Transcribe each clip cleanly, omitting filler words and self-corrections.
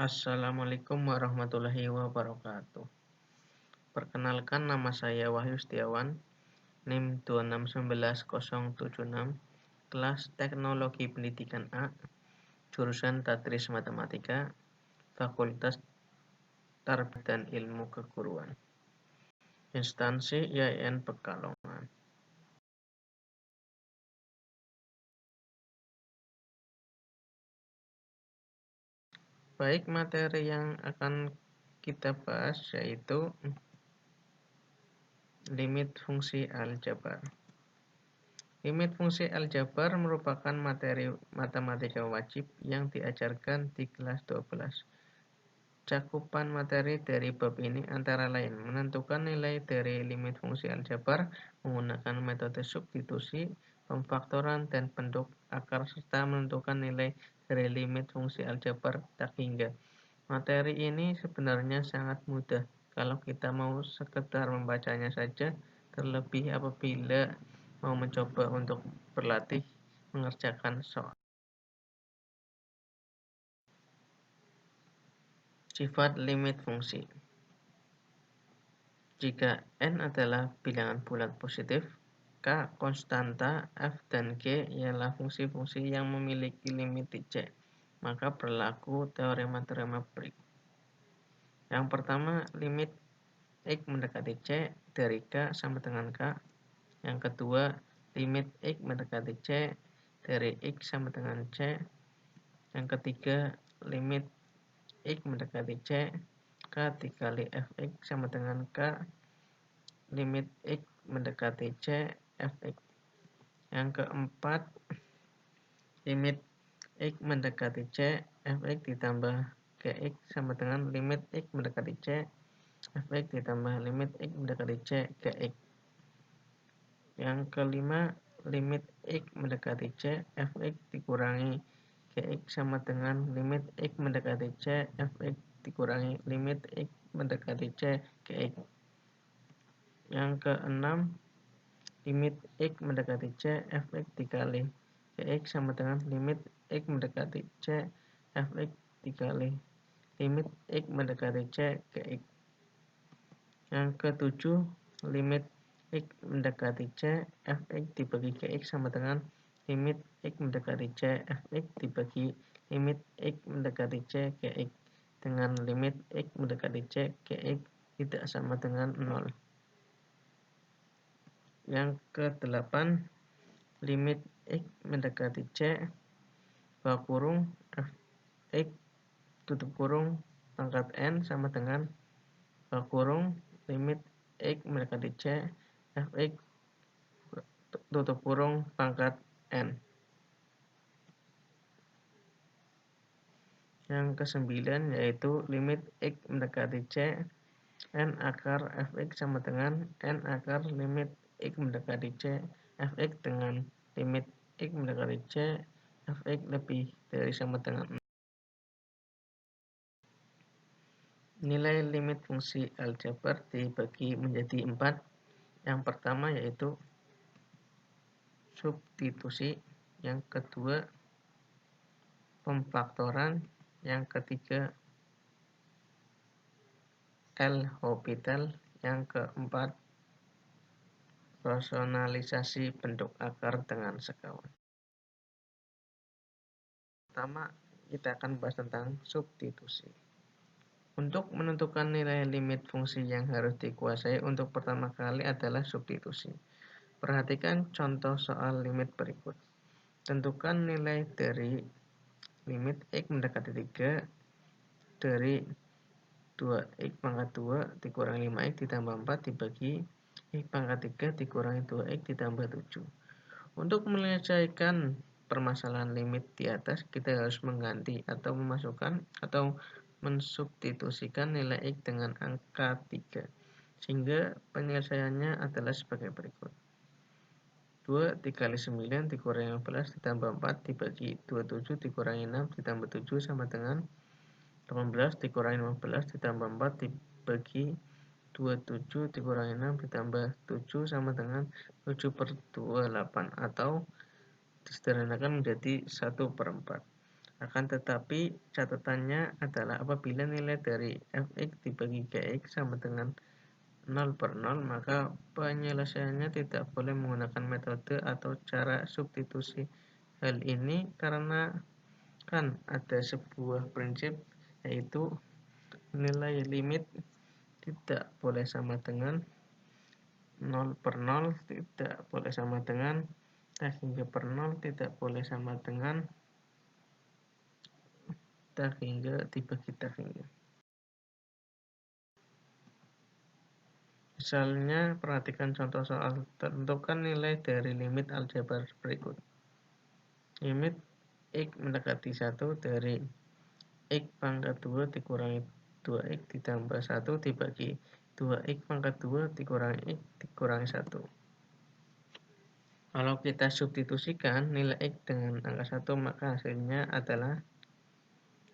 Assalamualaikum warahmatullahi wabarakatuh. Perkenalkan, nama saya Wahyu Setiawan, NIM 2619076, kelas Teknologi Pendidikan A, jurusan Tadris Matematika, Fakultas Tarbiyah dan Ilmu Keguruan, instansi IAIN Pekalongan. Baik, materi yang akan kita bahas yaitu limit fungsi aljabar. Limit fungsi aljabar merupakan materi matematika wajib yang diajarkan di kelas 12. Cakupan materi dari bab ini antara lain menentukan nilai dari limit fungsi aljabar menggunakan metode substitusi, pemfaktoran, dan bentuk akar, serta menentukan nilai dari limit fungsi aljabar tak hingga. Materi ini sebenarnya sangat mudah kalau kita mau sekedar membacanya saja, terlebih apabila mau mencoba untuk berlatih mengerjakan soal. Sifat limit fungsi. Jika n adalah bilangan bulat positif, k konstanta, f dan g ialah fungsi-fungsi yang memiliki limit di c, maka berlaku teorema-teorema berikut. Yang pertama, limit x mendekati c dari k sama dengan k. Yang kedua, limit x mendekati c dari x sama dengan c. Yang ketiga, limit x mendekati c, k dikali fx sama dengan k. Limit x mendekati c, fx. Yang keempat, limit x mendekati c, fx ditambah gx sama dengan limit x mendekati c, fx ditambah limit x mendekati c, gx. Yang kelima, limit x mendekati c, fx dikurangi gx sama dengan limit x mendekati c, fx dikurangi limit x mendekati c, gx. Yang keenam, limit x mendekati c, fx dikali gx sama dengan limit x mendekati c, fx dikali limit x mendekati c, gx. Yang ketujuh, limit x mendekati c, fx dibagi gx sama dengan limit x mendekati c, fx dibagi limit x mendekati c, gx, dengan limit x mendekati c, gx tidak sama dengan 0. Yang kedelapan, limit x mendekati c, buka kurung, fx tutup kurung pangkat n sama dengan buka kurung limit x mendekati c, fx tutup kurung pangkat n. Yang kesembilan yaitu limit x mendekati c, n akar fx sama dengan n akar limit x mendekati c, fx dengan limit x mendekati c, fx lebih dari sama dengan 0. Nilai limit fungsi aljabar dibagi menjadi 4. Yang pertama yaitu substitusi, yang kedua pemfaktoran, yang ketiga L'Hopital, yang keempat rasionalisasi bentuk akar dengan sekawan. Pertama, kita akan bahas tentang substitusi. Untuk menentukan nilai limit fungsi yang harus dikuasai untuk pertama kali adalah substitusi. Perhatikan contoh soal limit berikut. Tentukan nilai dari limit x mendekati 3 dari 2x pangkat 2 dikurangi 5x ditambah 4 dibagi x pangkat 3 dikurangi 2x ditambah 7. Untuk menyelesaikan permasalahan limit di atas, kita harus mengganti atau memasukkan atau mensubstitusikan nilai x dengan angka 3, sehingga penyelesaiannya adalah sebagai berikut. 2 dikali 9 dikurangi 15 ditambah 4 dibagi 27 dikurangi 6 ditambah 7 sama dengan 18 dikurangi 15 ditambah 4 dibagi 27 dikurangi 6 ditambah 7 sama dengan 7/28, atau disederhanakan menjadi 1/4. Akan tetapi catatannya adalah apabila nilai dari fx dibagi gx sama dengan 0/0, maka penyelesaiannya tidak boleh menggunakan metode atau cara substitusi. Hal ini karena kan ada sebuah prinsip, yaitu nilai limit tidak boleh sama dengan 0/0, tidak boleh sama dengan tak hingga per 0, tidak boleh sama dengan tak hingga dibagi tak hingga. Misalnya, perhatikan contoh soal. Tentukan nilai dari limit aljabar berikut. Limit x mendekati 1 dari x pangkat 2 dikurangi 2x ditambah 1 dibagi 2x pangkat 2 dikurangi x dikurangi 1. Kalau kita substitusikan nilai x dengan angka 1, maka hasilnya adalah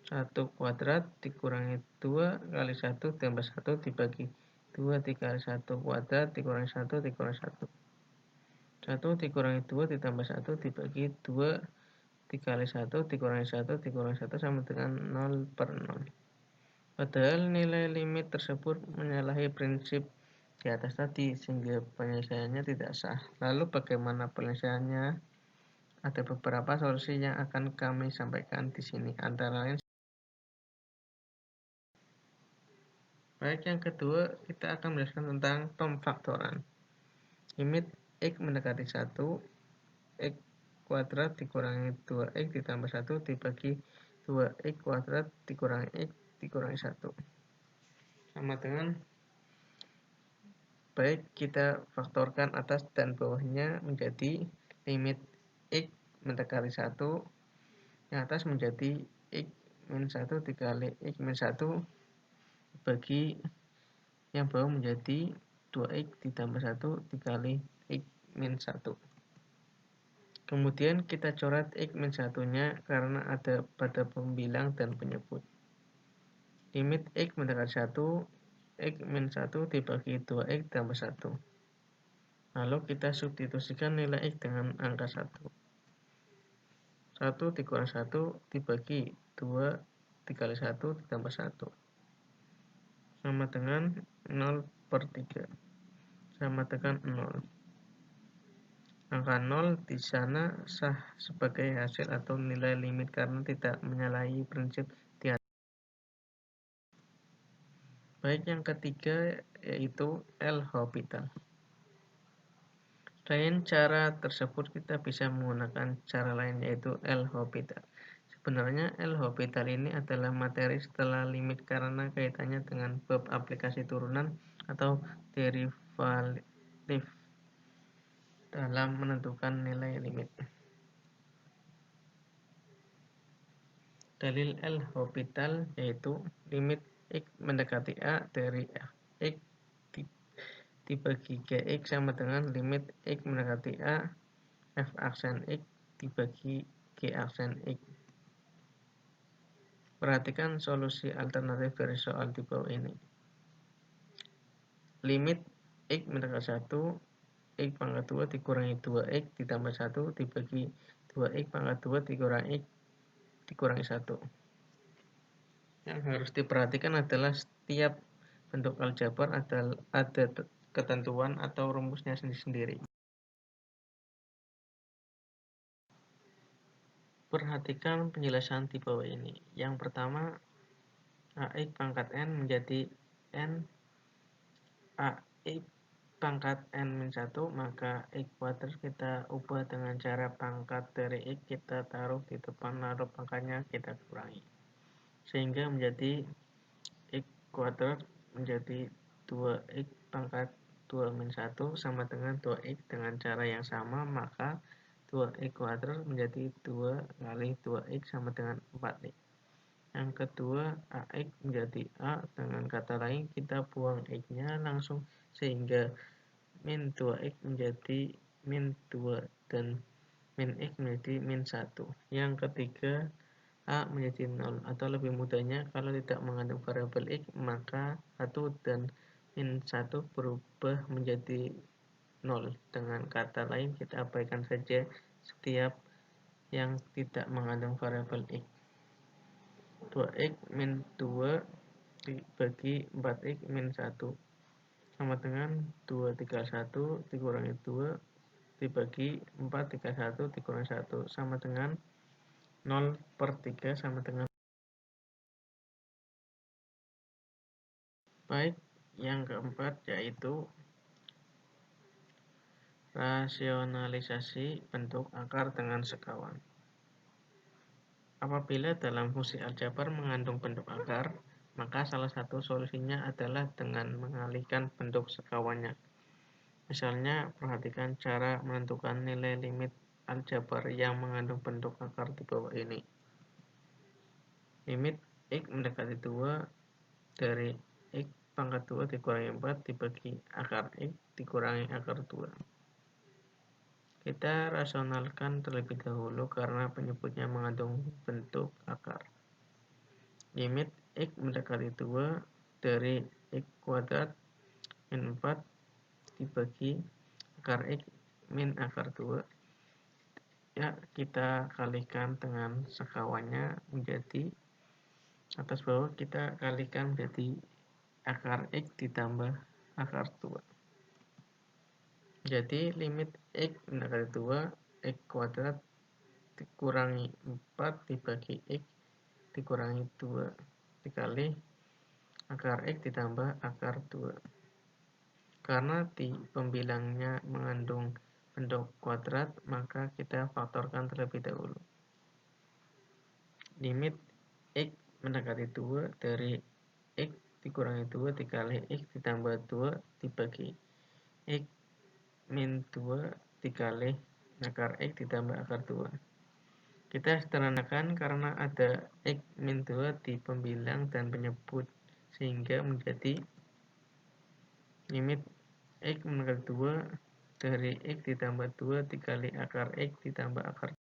1 kuadrat dikurangi 2 kali 1 tambah 1 dibagi 2 dikali 1 kuadrat dikurangi 1 dikurangi 1. 1 dikurangi 2 ditambah 1 dibagi 2 dikali 1 dikurangi 1 dikurangi 1 sama dengan 0/0. Padahal nilai limit tersebut menyalahi prinsip di atas tadi, sehingga penyelesaiannya tidak sah. Lalu bagaimana penyelesaiannya? Ada beberapa solusi yang akan kami sampaikan di sini, antara lain. Baik, yang kedua, kita akan menjelaskan tentang pemfaktoran. Limit x mendekati 1, x kuadrat dikurangi 2x ditambah 1 dibagi 2x kuadrat dikurangi x dikurangi 1. Sama dengan, baik, kita faktorkan atas dan bawahnya menjadi limit x mendekati 1, yang atas menjadi x min 1 dikali x min 1 bagi yang bawah menjadi 2x ditambah 1 dikali x min 1. Kemudian kita coret x min 1-nya karena ada pada pembilang dan penyebut. Limit x mendekati 1, x min 1 dibagi 2x tambah 1. Lalu kita substitusikan nilai x dengan angka 1. 1 dikurangi 1 dibagi 2 dikali 1 ditambah 1. Sama dengan 0/3. Sama dengan 0. Angka 0 di sana sah sebagai hasil atau nilai limit karena tidak menyalahi prinsip di atas. Baik, yang ketiga yaitu L'Hopital. Selain cara tersebut, kita bisa menggunakan cara lain, yaitu L'Hopital. Sebenarnya L'Hopital ini adalah materi setelah limit karena kaitannya dengan bab aplikasi turunan atau derivatif dalam menentukan nilai limit. Dalil L'Hopital yaitu limit x mendekati a dari f(x) dibagi gx sama dengan limit x mendekati a f aksen x dibagi g aksen x. Perhatikan solusi alternatif dari soal di bawah ini. Limit x mendekati 1, x pangkat 2 dikurangi 2x ditambah 1 dibagi 2x pangkat 2 dikurangi x dikurangi 1. Yang harus diperhatikan adalah setiap bentuk aljabar ada ketentuan atau rumusnya sendiri-sendiri. Perhatikan penjelasan di bawah ini. Yang pertama, ax pangkat n menjadi n ax pangkat n-1, maka x kuadrat kita ubah dengan cara pangkat dari x kita taruh di depan, lalu pangkatnya kita kurangi, sehingga menjadi x kuadrat menjadi 2x pangkat 2-1 sama dengan 2x. Dengan cara yang sama, maka 2x kuadrat menjadi 2 kali 2x sama dengan 4x. Yang kedua, ax menjadi a, dengan kata lain kita buang x-nya langsung, sehingga min 2x menjadi min 2 dan min x menjadi min 1. Yang ketiga, a menjadi 0, atau lebih mudahnya kalau tidak mengandung variabel x, maka 1 dan min 1 berubah menjadi 0. Dengan kata lain, kita abaikan saja setiap yang tidak mengandung variabel x. 2x min 2 dibagi 4x min 1 sama dengan 2 1 dikurangi 2 dibagi 4 1 dikurangi 1 sama dengan 0/3 sama dengan. Baik, yang keempat yaitu rasionalisasi bentuk akar dengan sekawan. Apabila dalam fungsi aljabar mengandung bentuk akar, maka salah satu solusinya adalah dengan mengalihkan bentuk sekawannya. Misalnya, perhatikan cara menentukan nilai limit aljabar yang mengandung bentuk akar di bawah ini. Limit x mendekati 2 dari x pangkat 2 dikurangi 4 dibagi akar x dikurangi akar 2. Kita rasionalkan terlebih dahulu karena penyebutnya mengandung bentuk akar. Limit x mendekati 2 dari x kuadrat min 4 dibagi akar x min akar 2. Ya, kita kalikan dengan sekawannya menjadi atas bawah, kita kalikan menjadi akar x ditambah akar 2. Jadi limit x mendekati 2 x kuadrat dikurangi 4 dibagi x dikurangi 2 dikali akar x ditambah akar 2. Karena di pembilangnya mengandung bentuk kuadrat, maka kita faktorkan terlebih dahulu. Limit x mendekati 2 dari x dikurangi 2 dikali x ditambah 2 dibagi x min 2 dikali akar x ditambah akar 2. Kita sederhanakan karena ada x min 2 di pembilang dan penyebut, sehingga menjadi limit x mendekati 2 dari x ditambah 2 dikali akar x ditambah akar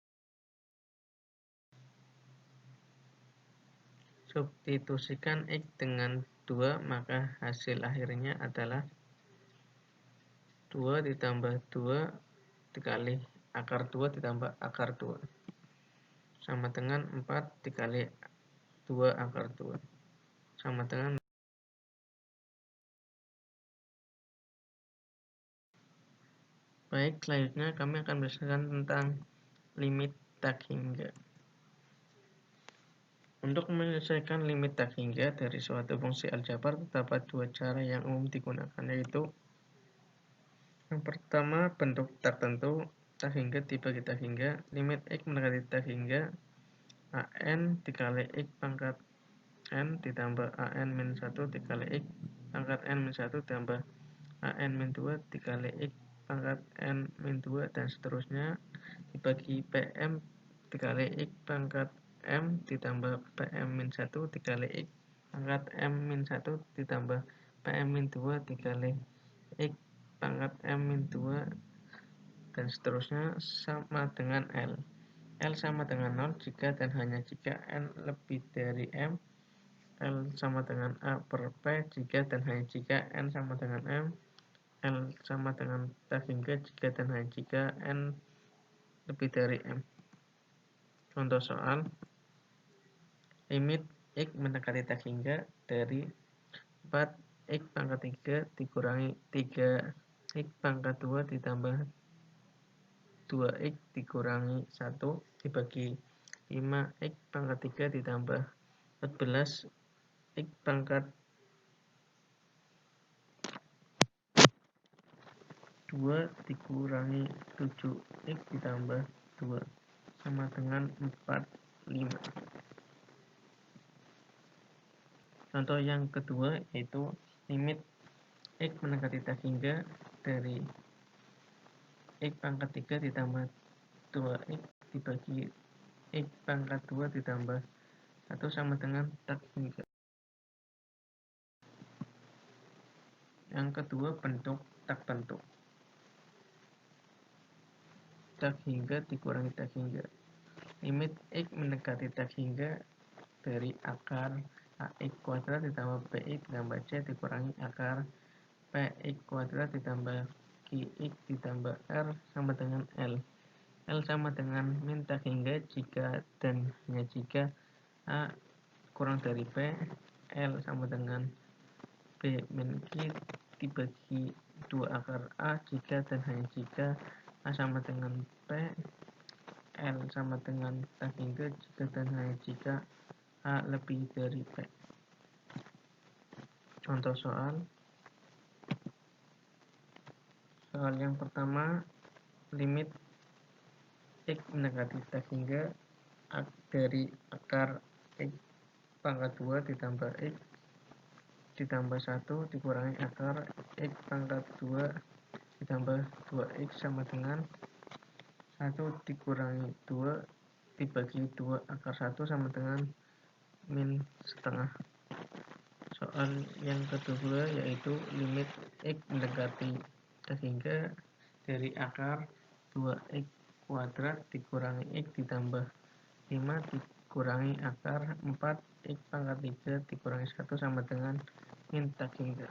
2. Substitusikan x dengan 2, maka hasil akhirnya adalah 2 ditambah 2 dikali akar 2 ditambah akar 2 sama dengan 4 dikali 2 akar 2 sama dengan. Baik, selanjutnya kami akan berdiskusikan tentang limit tak hingga. Untuk menyelesaikan limit tak hingga dari suatu fungsi aljabar terdapat dua cara yang umum digunakan, yaitu yang pertama, bentuk tertentu tak hingga dibagi tak hingga. Limit x mendekati tak hingga an dikali x pangkat n ditambah an min 1 dikali x pangkat n min 1 ditambah an min 2 dikali x pangkat n min 2 dan seterusnya dibagi pm dikali x pangkat m ditambah pm min 1 dikali x pangkat m min 1 ditambah pm min 2 dikali x pangkat m min 2 dan seterusnya sama dengan L. L sama dengan 0 jika dan hanya jika n lebih dari m. L sama dengan A per P jika dan hanya jika n sama dengan m. L sama dengan tak hingga jika dan hanya jika n lebih dari m. Contoh soal, limit x mendekati tak hingga dari 4x pangkat 3 dikurangi 3x pangkat 2 ditambah 2x dikurangi 1 dibagi 5x pangkat 3 ditambah 14x pangkat 2 dikurangi 7x ditambah 2 sama dengan 45. Contoh yang kedua yaitu limit x mendekati tak hingga dari x pangkat 3 ditambah 2x dibagi x pangkat 2 ditambah 1 sama dengan tak hingga. Yang kedua, bentuk tak bentuk. Tak hingga dikurangi tak hingga. Limit x mendekati tak hingga dari akar ax kuadrat ditambah bx ditambah c dikurangi akar px kuadrat ditambah qx ditambah r sama dengan L. L sama dengan min tak hingga jika dan hanya jika a kurang dari P, L sama dengan B min Q dibagi 2 akar A jika dan hanya jika A sama dengan P, L sama dengan taking G jika dan hanya jika A lebih dari P. Contoh soal yang pertama, limit X negatif taking G dari akar X pangkat 2 ditambah X ditambah 1 dikurangi akar X pangkat 2 ditambah 2X sama dengan 1 dikurangi 2 dibagi 2 akar 1 sama dengan min setengah. Soal yang kedua yaitu limit X mendekati sehingga dari akar 2X kuadrat dikurangi X ditambah 5 dikurangi akar 4 X pangkat 3 dikurangi 1 sama dengan min taking G.